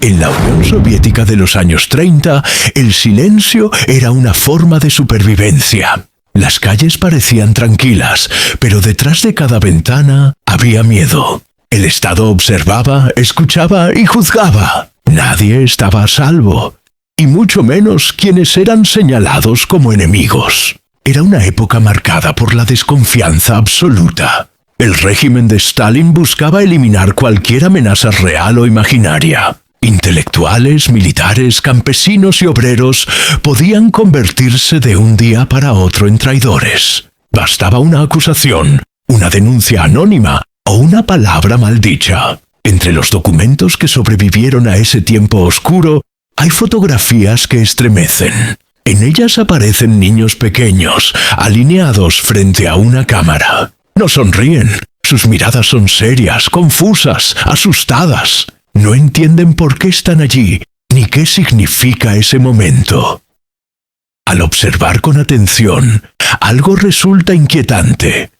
En la Unión Soviética de los años 30, el silencio era una forma de supervivencia. Las calles parecían tranquilas, pero detrás de cada ventana había miedo. El Estado observaba, escuchaba y juzgaba. Nadie estaba a salvo, y mucho menos quienes eran señalados como enemigos. Era una época marcada por la desconfianza absoluta. El régimen de Stalin buscaba eliminar cualquier amenaza real o imaginaria. Intelectuales, militares, campesinos y obreros podían convertirse de un día para otro en traidores. Bastaba una acusación, una denuncia anónima o una palabra maldicha. Entre los documentos que sobrevivieron a ese tiempo oscuro, hay fotografías que estremecen. En ellas aparecen niños pequeños, alineados frente a una cámara. No sonríen, sus miradas son serias, confusas, asustadas. No entienden por qué están allí, ni qué significa ese momento. Al observar con atención, algo resulta inquietante.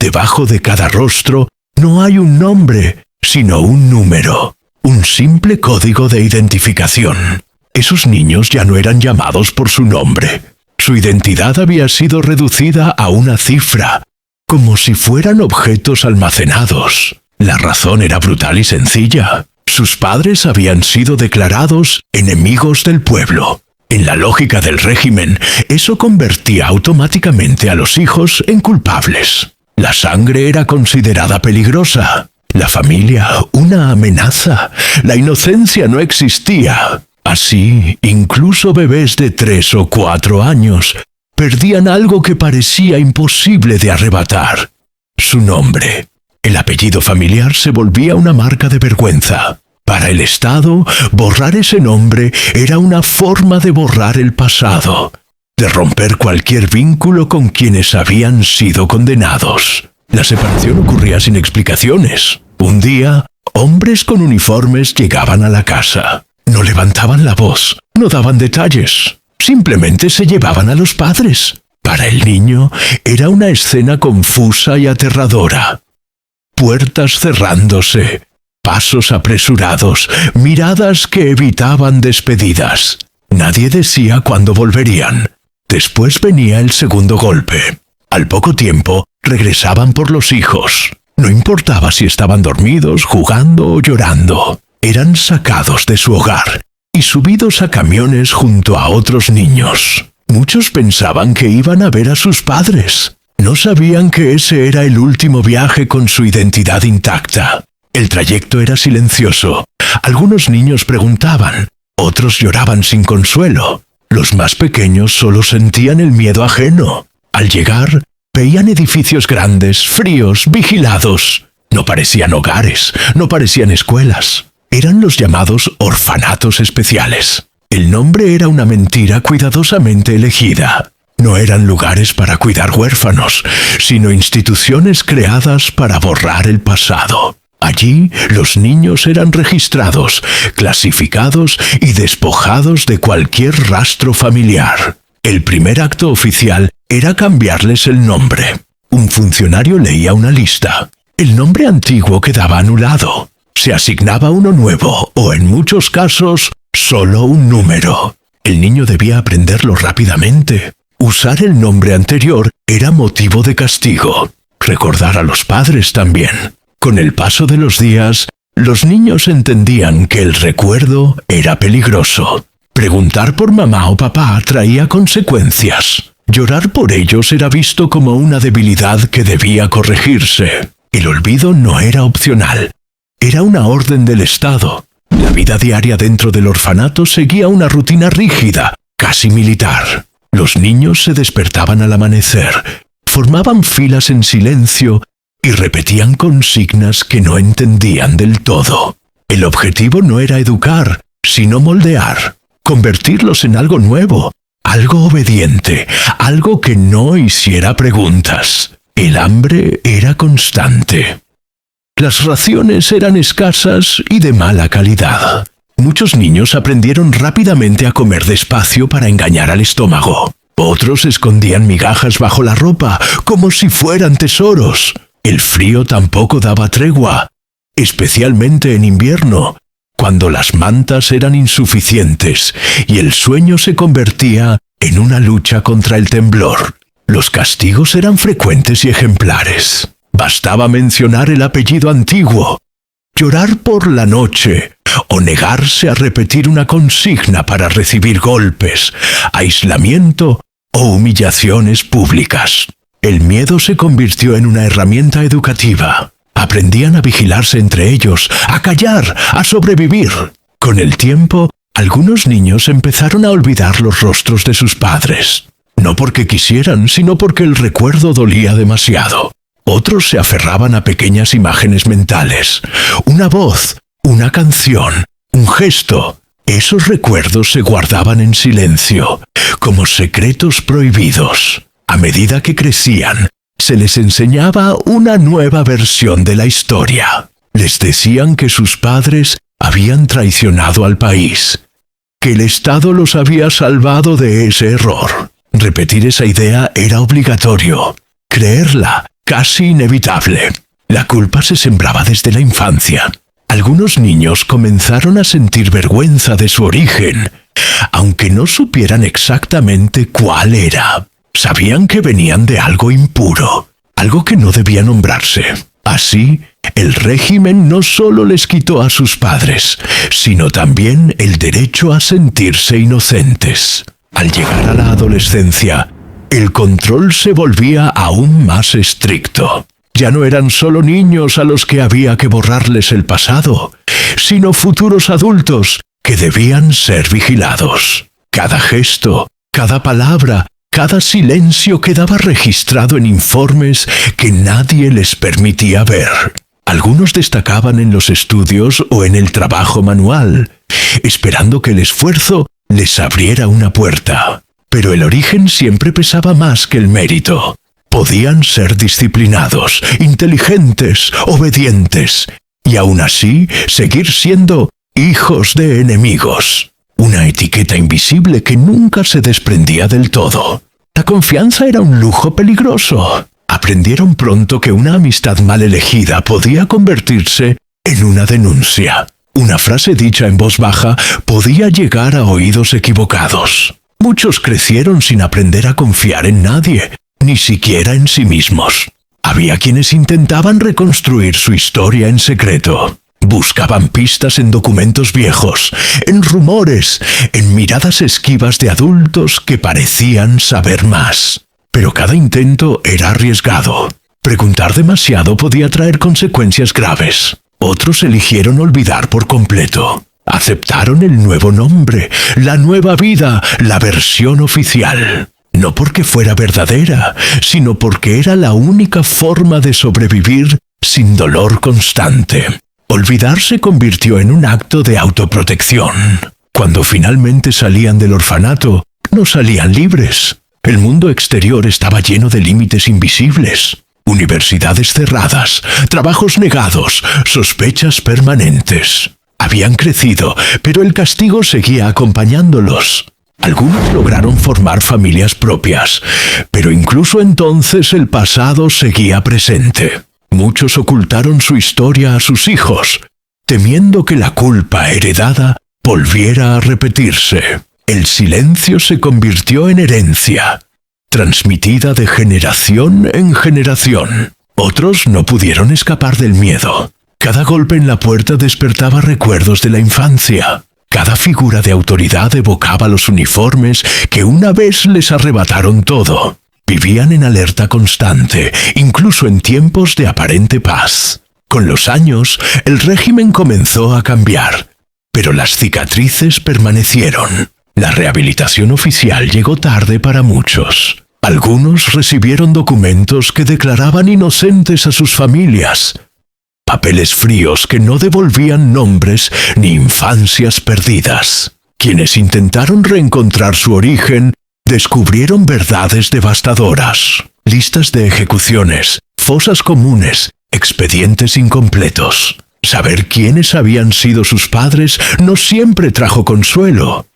Debajo de cada rostro no hay un nombre, sino un número, un simple código de identificación. Esos niños ya no eran llamados por su nombre. Su identidad había sido reducida a una cifra, como si fueran objetos almacenados. La razón era brutal y sencilla. Sus padres habían sido declarados enemigos del pueblo. En la lógica del régimen, eso convertía automáticamente a los hijos en culpables. La sangre era considerada peligrosa, la familia una amenaza, la inocencia no existía. Así, incluso bebés de 3 o 4 años perdían algo que parecía imposible de arrebatar: su nombre. El apellido familiar se volvía una marca de vergüenza. Para el Estado, borrar ese nombre era una forma de borrar el pasado, de romper cualquier vínculo con quienes habían sido condenados. La separación ocurría sin explicaciones. Un día, hombres con uniformes llegaban a la casa. No levantaban la voz, no daban detalles. Simplemente se llevaban a los padres. Para el niño, era una escena confusa y aterradora. Puertas cerrándose, pasos apresurados, miradas que evitaban despedidas. Nadie decía cuándo volverían. Después venía el segundo golpe. Al poco tiempo, regresaban por los hijos. No importaba si estaban dormidos, jugando o llorando. Eran sacados de su hogar y subidos a camiones junto a otros niños. Muchos pensaban que iban a ver a sus padres. No sabían que ese era el último viaje con su identidad intacta. El trayecto era silencioso. Algunos niños preguntaban, otros lloraban sin consuelo. Los más pequeños solo sentían el miedo ajeno. Al llegar, veían edificios grandes, fríos, vigilados. No parecían hogares, no parecían escuelas. Eran los llamados orfanatos especiales. El nombre era una mentira cuidadosamente elegida. No eran lugares para cuidar huérfanos, sino instituciones creadas para borrar el pasado. Allí, los niños eran registrados, clasificados y despojados de cualquier rastro familiar. El primer acto oficial era cambiarles el nombre. Un funcionario leía una lista. El nombre antiguo quedaba anulado. Se asignaba uno nuevo, o en muchos casos, solo un número. El niño debía aprenderlo rápidamente. Usar el nombre anterior era motivo de castigo. Recordar a los padres también. Con el paso de los días, los niños entendían que el recuerdo era peligroso. Preguntar por mamá o papá traía consecuencias. Llorar por ellos era visto como una debilidad que debía corregirse. El olvido no era opcional. Era una orden del Estado. La vida diaria dentro del orfanato seguía una rutina rígida, casi militar. Los niños se despertaban al amanecer, formaban filas en silencio y repetían consignas que no entendían del todo. El objetivo no era educar, sino moldear, convertirlos en algo nuevo, algo obediente, algo que no hiciera preguntas. El hambre era constante. Las raciones eran escasas y de mala calidad. Muchos niños aprendieron rápidamente a comer despacio para engañar al estómago. Otros escondían migajas bajo la ropa, como si fueran tesoros. El frío tampoco daba tregua, especialmente en invierno, cuando las mantas eran insuficientes y el sueño se convertía en una lucha contra el temblor. Los castigos eran frecuentes y ejemplares. Bastaba mencionar el apellido antiguo, llorar por la noche o negarse a repetir una consigna para recibir golpes, aislamiento o humillaciones públicas. El miedo se convirtió en una herramienta educativa. Aprendían a vigilarse entre ellos, a callar, a sobrevivir. Con el tiempo, algunos niños empezaron a olvidar los rostros de sus padres. No porque quisieran, sino porque el recuerdo dolía demasiado. Otros se aferraban a pequeñas imágenes mentales. Una voz, una canción, un gesto. Esos recuerdos se guardaban en silencio, como secretos prohibidos. A medida que crecían, se les enseñaba una nueva versión de la historia. Les decían que sus padres habían traicionado al país, que el Estado los había salvado de ese error. Repetir esa idea era obligatorio. Creerla, casi inevitable. La culpa se sembraba desde la infancia. Algunos niños comenzaron a sentir vergüenza de su origen, aunque no supieran exactamente cuál era. Sabían que venían de algo impuro, algo que no debía nombrarse. Así, el régimen no solo les quitó a sus padres, sino también el derecho a sentirse inocentes. Al llegar a la adolescencia, el control se volvía aún más estricto. Ya no eran solo niños a los que había que borrarles el pasado, sino futuros adultos que debían ser vigilados. Cada gesto, cada palabra, cada silencio quedaba registrado en informes que nadie les permitía ver. Algunos destacaban en los estudios o en el trabajo manual, esperando que el esfuerzo les abriera una puerta. Pero el origen siempre pesaba más que el mérito. Podían ser disciplinados, inteligentes, obedientes, y aún así seguir siendo hijos de enemigos. Una etiqueta invisible que nunca se desprendía del todo. La confianza era un lujo peligroso. Aprendieron pronto que una amistad mal elegida podía convertirse en una denuncia. Una frase dicha en voz baja podía llegar a oídos equivocados. Muchos crecieron sin aprender a confiar en nadie, ni siquiera en sí mismos. Había quienes intentaban reconstruir su historia en secreto. Buscaban pistas en documentos viejos, en rumores, en miradas esquivas de adultos que parecían saber más. Pero cada intento era arriesgado. Preguntar demasiado podía traer consecuencias graves. Otros eligieron olvidar por completo. Aceptaron el nuevo nombre, la nueva vida, la versión oficial. No porque fuera verdadera, sino porque era la única forma de sobrevivir sin dolor constante. Olvidar se convirtió en un acto de autoprotección. Cuando finalmente salían del orfanato, no salían libres. El mundo exterior estaba lleno de límites invisibles. Universidades cerradas, trabajos negados, sospechas permanentes. Habían crecido, pero el castigo seguía acompañándolos. Algunos lograron formar familias propias, pero incluso entonces el pasado seguía presente. Muchos ocultaron su historia a sus hijos, temiendo que la culpa heredada volviera a repetirse. El silencio se convirtió en herencia, transmitida de generación en generación. Otros no pudieron escapar del miedo. Cada golpe en la puerta despertaba recuerdos de la infancia. Cada figura de autoridad evocaba los uniformes que una vez les arrebataron todo. Vivían en alerta constante, incluso en tiempos de aparente paz. Con los años, el régimen comenzó a cambiar, pero las cicatrices permanecieron. La rehabilitación oficial llegó tarde para muchos. Algunos recibieron documentos que declaraban inocentes a sus familias. Papeles fríos que no devolvían nombres ni infancias perdidas. Quienes intentaron reencontrar su origen descubrieron verdades devastadoras. Listas de ejecuciones, fosas comunes, expedientes incompletos. Saber quiénes habían sido sus padres no siempre trajo consuelo.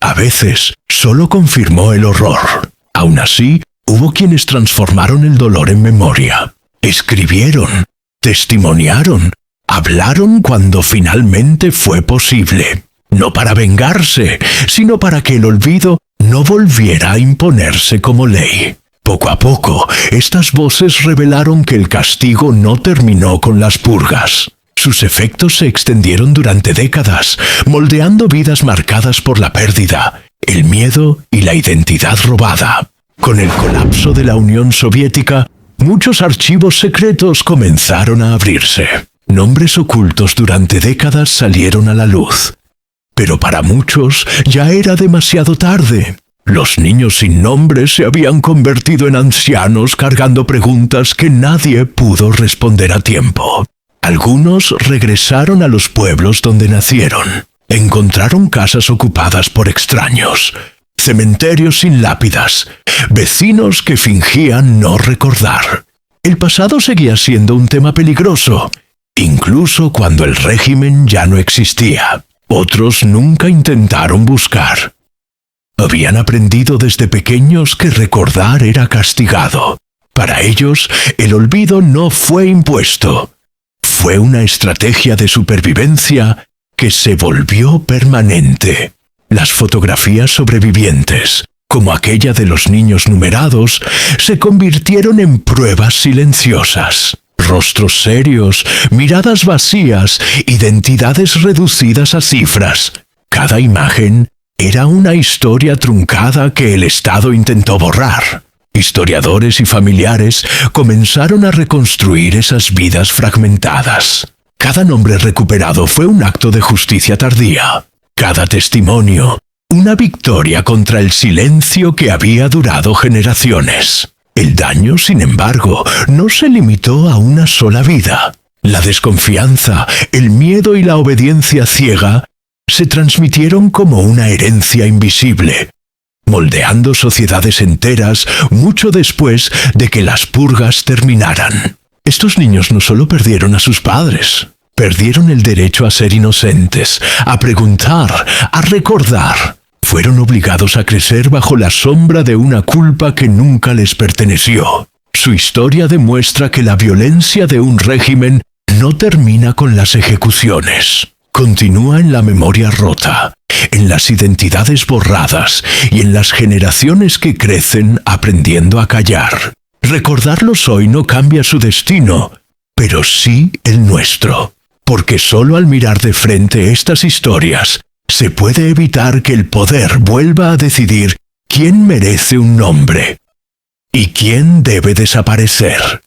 A veces solo confirmó el horror. Aún así, hubo quienes transformaron el dolor en memoria. Escribieron, testimoniaron, hablaron cuando finalmente fue posible. No para vengarse, sino para que el olvido no volviera a imponerse como ley. Poco a poco, estas voces revelaron que el castigo no terminó con las purgas. Sus efectos se extendieron durante décadas, moldeando vidas marcadas por la pérdida, el miedo y la identidad robada. Con el colapso de la Unión Soviética, muchos archivos secretos comenzaron a abrirse. Nombres ocultos durante décadas salieron a la luz. Pero para muchos ya era demasiado tarde. Los niños sin nombre se habían convertido en ancianos cargando preguntas que nadie pudo responder a tiempo. Algunos regresaron a los pueblos donde nacieron. Encontraron casas ocupadas por extraños, cementerios sin lápidas, vecinos que fingían no recordar. El pasado seguía siendo un tema peligroso, incluso cuando el régimen ya no existía. Otros nunca intentaron buscar. Habían aprendido desde pequeños que recordar era castigado. Para ellos, el olvido no fue impuesto. Fue una estrategia de supervivencia que se volvió permanente. Las fotografías sobrevivientes, como aquella de los niños numerados, se convirtieron en pruebas silenciosas. Rostros serios, miradas vacías, identidades reducidas a cifras. Cada imagen era una historia truncada que el Estado intentó borrar. Historiadores y familiares comenzaron a reconstruir esas vidas fragmentadas. Cada nombre recuperado fue un acto de justicia tardía. Cada testimonio, una victoria contra el silencio que había durado generaciones. El daño, sin embargo, no se limitó a una sola vida. La desconfianza, el miedo y la obediencia ciega se transmitieron como una herencia invisible, moldeando sociedades enteras mucho después de que las purgas terminaran. Estos niños no solo perdieron a sus padres, perdieron el derecho a ser inocentes, a preguntar, a recordar. Fueron obligados a crecer bajo la sombra de una culpa que nunca les perteneció. Su historia demuestra que la violencia de un régimen no termina con las ejecuciones. Continúa en la memoria rota, en las identidades borradas y en las generaciones que crecen aprendiendo a callar. Recordarlos hoy no cambia su destino, pero sí el nuestro. Porque solo al mirar de frente estas historias, se puede evitar que el poder vuelva a decidir quién merece un nombre y quién debe desaparecer.